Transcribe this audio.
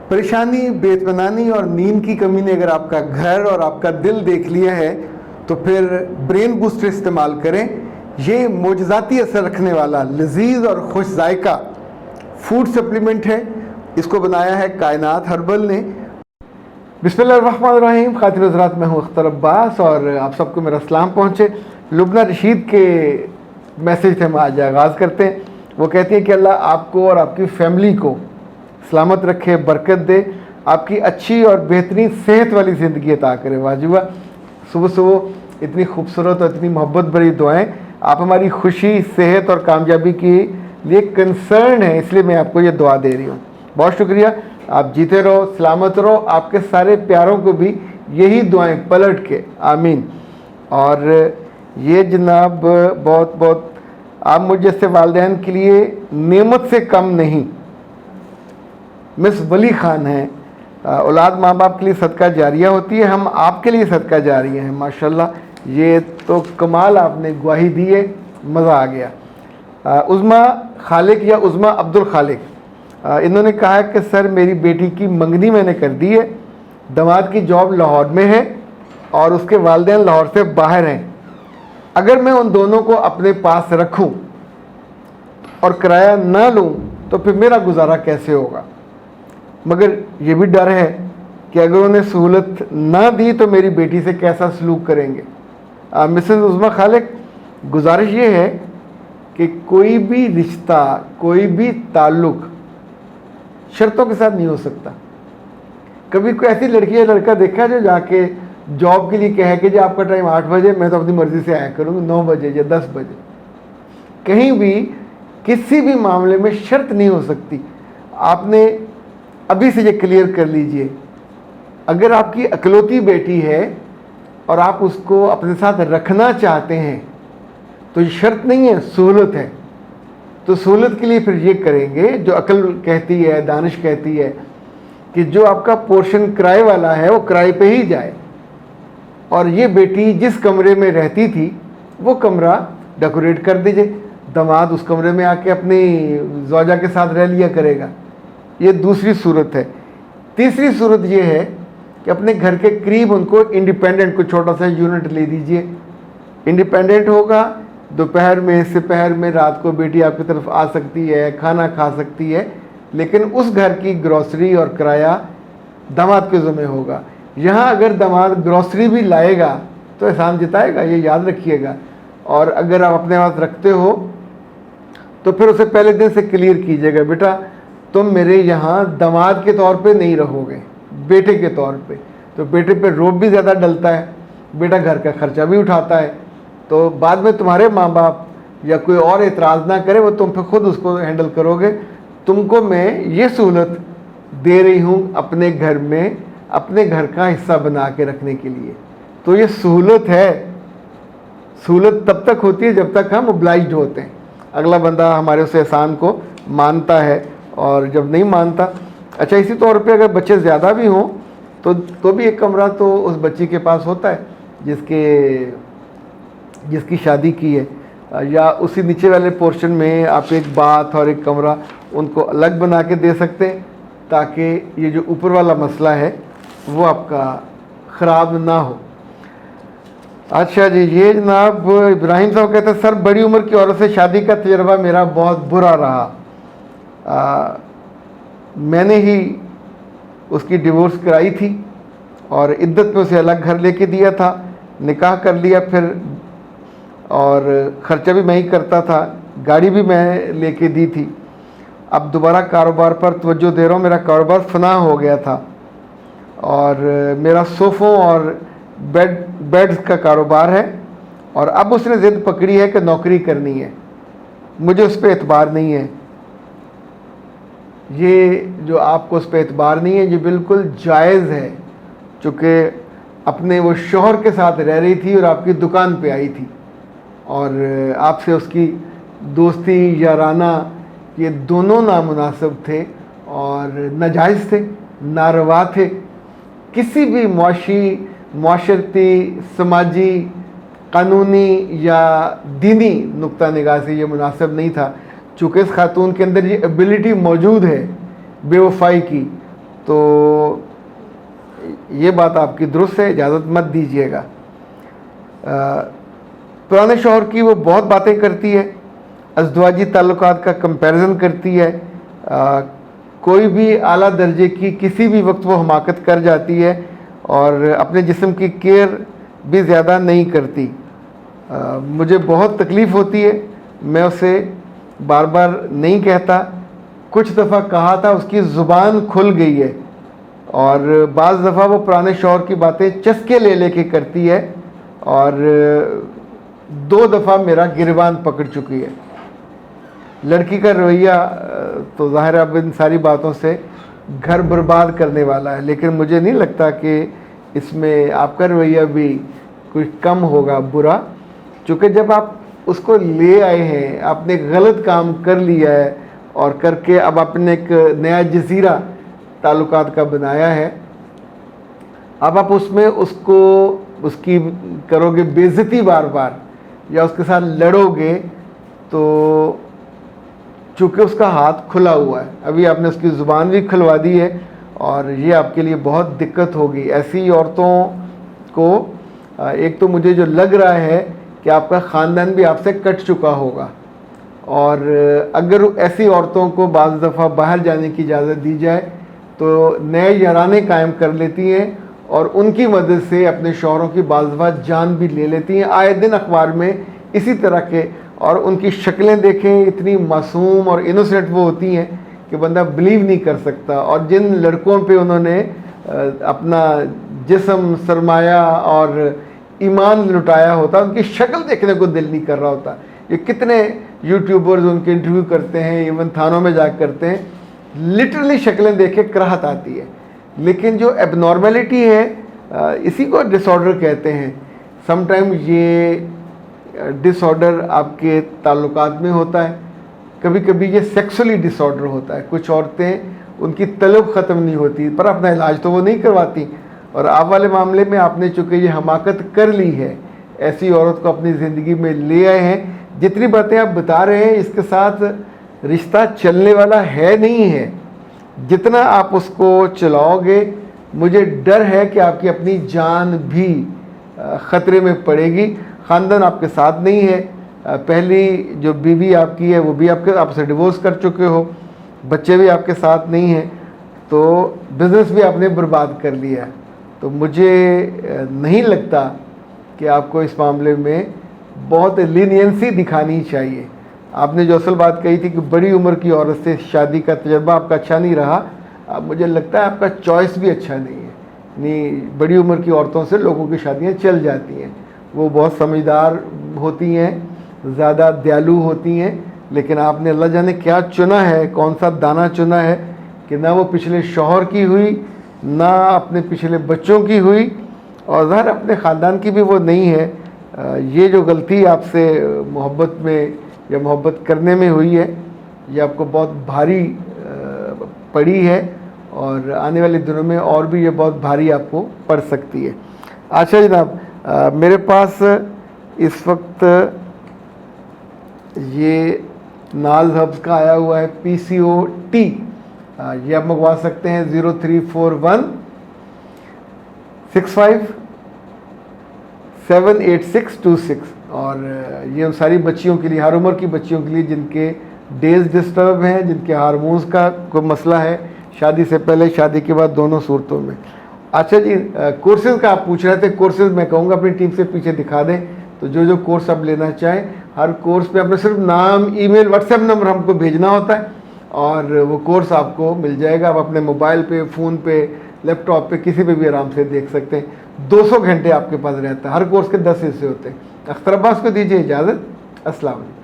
परेशानी, बेइत्मीनानी और नींद की कमी ने अगर आपका घर और आपका दिल देख लिया है तो फिर ब्रेन बूस्टर इस्तेमाल करें। ये मोजज़ाती असर रखने वाला लजीज और खुश जायका फूड सप्लीमेंट है। इसको बनाया है कायनात हर्बल ने। बिस्मिल्लाहिर्रहमानिर्रहीम। खातिर हज़रात, मैं हूँ अख्तर अब्बास और आप सबको मेरा सलाम पहुँचे। लुबना रशीद के मैसेज से हम आज आगाज़ करते हैं। वो कहती हैं कि अल्लाह आपको और आपकी फैमिली को सलामत रखे, बरकत दे, आपकी अच्छी और बेहतरीन सेहत वाली ज़िंदगी अता करे। वाजिबा सुबह सुबह इतनी खूबसूरत और इतनी मोहब्बत भरी दुआएं। आप हमारी खुशी, सेहत और कामयाबी के लिए कंसर्न है, इसलिए मैं आपको ये दुआ दे रही हूँ। बहुत शुक्रिया। आप जीते रहो, सलामत रहो। आपके सारे प्यारों को भी यही दुआएं पलट के आमीन। और ये जनाब बहुत बहुत आप मुझ जैसे वालिदैन के लिए नेमत से कम नहीं। मिस वली खान हैं। औलाद माँ बाप के लिए सदका जारिया होती है, हम आपके लिए सदका जारिया हैं। माशाल्लाह, ये तो कमाल आपने गवाही दी है, मज़ा आ गया। उज़्मा खालिक या उज़्मा अब्दुल खालिक, इन्होंने कहा है कि सर मेरी बेटी की मंगनी मैंने कर दी है। दामाद की जॉब लाहौर में है और उसके वालिदैन लाहौर से बाहर हैं। अगर मैं उन दोनों को अपने पास रखूं और किराया ना लूं तो फिर मेरा गुजारा कैसे होगा? मगर ये भी डर है कि अगर उन्हें सहूलत ना दी तो मेरी बेटी से कैसा सलूक करेंगे। मिसेस उज़्मा खालिक, गुजारिश ये है कि कोई भी रिश्ता, कोई भी ताल्लुक़ शर्तों के साथ नहीं हो सकता। कभी कोई ऐसी लड़की या लड़का देखा है जो जाके जॉब के लिए कहे कि जी आपका टाइम 8 बजे, मैं तो अपनी मर्ज़ी से आया करूँगी 9 बजे या 10 बजे। कहीं भी किसी भी मामले में शर्त नहीं हो सकती। आपने अभी से ये क्लियर कर लीजिए, अगर आपकी अकलौती बेटी है और आप उसको अपने साथ रखना चाहते हैं तो ये शर्त नहीं है, सहूलत है। तो सहूलत के लिए फिर ये करेंगे जो अकल कहती है, दानिश कहती है कि जो आपका पोर्शन किराए वाला है वो किराए पे ही जाए। और ये बेटी जिस कमरे में रहती थी वो कमरा डेकोरेट कर दीजिए, दामाद उस कमरे में आके अपनी ज़ौजा के साथ रह लिया करेगा। ये दूसरी सूरत है। तीसरी सूरत ये है कि अपने घर के करीब उनको इंडिपेंडेंट, को छोटा सा यूनिट ले दीजिए। इंडिपेंडेंट होगा, दोपहर में, सेपहर में, रात को बेटी आपकी तरफ आ सकती है, खाना खा सकती है, लेकिन उस घर की ग्रॉसरी और किराया दामाद के ज़िम्मे होगा। यहाँ अगर दामाद ग्रॉसरी भी लाएगा तो एहसान जताएगा, ये याद रखिएगा। और अगर आप अपने पास रखते हो तो फिर उसे पहले दिन से क्लियर कीजिएगा, बेटा तुम मेरे यहाँ दामाद के तौर पे नहीं रहोगे, बेटे के तौर पे। तो बेटे पे रोब भी ज़्यादा डलता है, बेटा घर का खर्चा भी उठाता है, तो बाद में तुम्हारे माँ बाप या कोई और एतराज़ ना करे, वो तुम पे खुद उसको हैंडल करोगे। तुमको मैं ये सहूलत दे रही हूँ अपने घर में, अपने घर का हिस्सा बना के रखने के लिए। तो ये सहूलत है। सहूलत तब तक होती है जब तक हम ओब्लाइज्ड होते हैं, अगला बंदा हमारे उस एहसान को मानता है। और जब नहीं मानता, अच्छा इसी तौर पे अगर बच्चे ज़्यादा भी हों तो भी एक कमरा तो उस बच्ची के पास होता है जिसकी शादी की है, या उसी नीचे वाले पोर्शन में आप एक बाथ और एक कमरा उनको अलग बना के दे सकते हैं, ताकि ये जो ऊपर वाला मसला है वो आपका ख़राब ना हो। अच्छा जी, ये जनाब इब्राहिम साहब कहते हैं सर बड़ी उम्र की औरत से शादी का तजर्बा मेरा बहुत बुरा रहा। मैंने ही उसकी डिवोर्स कराई थी और इद्दत में उसे अलग घर लेके दिया था, निकाह कर लिया फिर, और ख़र्चा भी मैं ही करता था, गाड़ी भी मैं लेके दी थी। अब दोबारा कारोबार पर तवज्जो दे रहा हूँ, मेरा कारोबार फना हो गया था और मेरा सोफ़ों और बेड्स का कारोबार है, और अब उसने ज़िद पकड़ी है कि नौकरी करनी है, मुझे उस पर एतबार नहीं है। ये जो आपको उस पर एतबार नहीं है ये बिल्कुल जायज़ है, चूँकि अपने वो शौहर के साथ रह रही थी और आपकी दुकान पे आई थी और आपसे उसकी दोस्ती याराना ये दोनों नामुनासिब थे और नाजायज़ थे, नारवा थे। किसी भी माशरती, समाजी, कानूनी या दीनी नुक्ता निगाह से ये मुनासिब नहीं था। चूँकि इस खातून के अंदर ये एबिलिटी मौजूद है बेवफाई की, تو یہ بات آپ کی درست ہے، اجازت مت دیجیے گا۔ پرانے شوہر کی وہ بہت باتیں کرتی ہے، ازدواجی تعلقات کا کمپیریزن کرتی ہے، کوئی بھی اعلیٰ درجے کی کسی بھی وقت وہ حماقت کر جاتی ہے اور اپنے جسم کی کیئر بھی زیادہ نہیں کرتی۔ مجھے بہت تکلیف ہوتی ہے، میں اسے بار بار نہیں کہتا، کچھ دفعہ کہا تھا، اس کی زبان کھل گئی ہے اور بعض دفعہ وہ پرانے شوہر کی باتیں چسکے لے لے کے کرتی ہے اور 2 دفعہ میرا گریبان پکڑ چکی ہے۔ لڑکی کا رویہ تو ظاہر ہے اب ان ساری باتوں سے گھر برباد کرنے والا ہے، لیکن مجھے نہیں لگتا کہ اس میں آپ کا رویہ بھی کوئی کم ہوگا برا، چونکہ جب آپ اس کو لے آئے ہیں، آپ نے ایک غلط کام کر لیا ہے اور کر کے اب آپ نے ایک نیا جزیرہ تعلقات کا بنایا ہے، اب آپ اس میں اس کو اس کی کرو گے بے عزتی بار بار یا اس کے ساتھ لڑو گے، تو چونکہ اس کا ہاتھ کھلا ہوا ہے، ابھی آپ نے اس کی زبان بھی کھلوا دی ہے اور یہ آپ کے لیے بہت دقت ہوگی۔ ایسی عورتوں کو ایک تو مجھے جو لگ رہا ہے کہ آپ کا خاندان بھی آپ سے کٹ چکا ہوگا، اور اگر ایسی عورتوں کو بعض دفعہ باہر جانے کی اجازت دی جائے تو نئے یارانے قائم کر لیتی ہیں اور ان کی مدد سے اپنے شوہروں کی بعض دفعہ جان بھی لے لیتی ہیں۔ آئے دن اخبار میں اسی طرح کے، اور ان کی شکلیں دیکھیں، اتنی معصوم اور انوسینٹ وہ ہوتی ہیں کہ بندہ بلیو نہیں کر سکتا، اور جن لڑکوں پہ انہوں نے اپنا جسم، سرمایہ اور ایمان لٹایا ہوتا، ان کی شکل دیکھنے کو دل نہیں کر رہا ہوتا۔ یہ کتنے یوٹیوبرز ان کے انٹرویو کرتے ہیں، ایون تھانوں میں جا کرتے ہیں، لٹرلی شکلیں دیکھ کے کراہت آتی ہے۔ لیکن جو ایب نارمیلٹی ہے، اسی کو ڈس آرڈر کہتے ہیں۔ سم ٹائم یہ ڈس آرڈر آپ کے تعلقات میں ہوتا ہے، کبھی کبھی یہ سیکسولی ڈس آرڈر ہوتا ہے۔ کچھ عورتیں ان کی طلب ختم نہیں ہوتی پر اپنا علاج تو وہ نہیں کرواتی، اور آپ والے معاملے میں آپ نے چونکہ یہ حماقت کر لی ہے، ایسی عورت کو اپنی زندگی میں لے آئے ہیں۔ جتنی باتیں آپ بتا رہے ہیں اس کے ساتھ رشتہ چلنے والا ہے نہیں ہے، جتنا آپ اس کو چلاؤ گے مجھے ڈر ہے کہ آپ کی اپنی جان بھی خطرے میں پڑے گی۔ خاندان آپ کے ساتھ نہیں ہے، پہلی جو بیوی آپ کی ہے وہ بھی آپ سے ڈیورس کر چکے ہو، بچے بھی آپ کے ساتھ نہیں ہیں، تو بزنس بھی آپ نے برباد کر لیا ہے۔ تو مجھے نہیں لگتا کہ آپ کو اس معاملے میں بہت لینینسی دکھانی چاہیے۔ آپ نے جو اصل بات کہی تھی کہ بڑی عمر کی عورت سے شادی کا تجربہ آپ کا اچھا نہیں رہا، اب مجھے لگتا ہے آپ کا چوائس بھی اچھا نہیں ہے۔ یعنی بڑی عمر کی عورتوں سے لوگوں کی شادیاں چل جاتی ہیں، وہ بہت سمجھدار ہوتی ہیں، زیادہ دیالو ہوتی ہیں، لیکن آپ نے اللہ جانے کیا چنا ہے، کون سا دانہ چنا ہے کہ نہ وہ پچھلے شوہر کی ہوئی، نہ اپنے پچھلے بچوں کی ہوئی، اور ظاہر اپنے خاندان کی بھی وہ نہیں ہے۔ یہ جو غلطی آپ سے محبت میں یا محبت کرنے میں ہوئی ہے، یہ آپ کو بہت بھاری پڑی ہے، اور آنے والے دنوں میں اور بھی یہ بہت بھاری آپ کو پڑ سکتی ہے۔ اچھا جناب، میرے پاس اس وقت یہ ناز ہبز کا آیا ہوا ہے PCOT، یہ آپ منگوا سکتے ہیں 0341 65 78626، اور یہ ان ساری بچیوں کے لیے، ہر عمر کی بچیوں کے لیے جن کے ڈیز ڈسٹرب ہیں، جن کے ہارمونز کا کوئی مسئلہ ہے، شادی سے پہلے شادی کے بعد دونوں صورتوں میں۔ اچھا جی، کورسز کا آپ پوچھ رہے تھے، کورسز میں کہوں گا اپنی ٹیم سے پیچھے دکھا دیں، تو جو کورس آپ لینا چاہیں، ہر کورس پہ آپ نے صرف نام، ای میل، واٹس ایپ نمبر ہم کو بھیجنا ہوتا ہے اور وہ کورس آپ کو مل جائے گا۔ آپ اپنے موبائل پہ، فون پہ، لیپ ٹاپ پہ، کسی پہ بھی آرام سے دیکھ سکتے ہیں۔ 200 گھنٹے آپ کے پاس رہتا ہے، ہر کورس کے 10 حصے ہوتے ہیں۔ اختر عباس کو دیجیے اجازت، السلام علیکم۔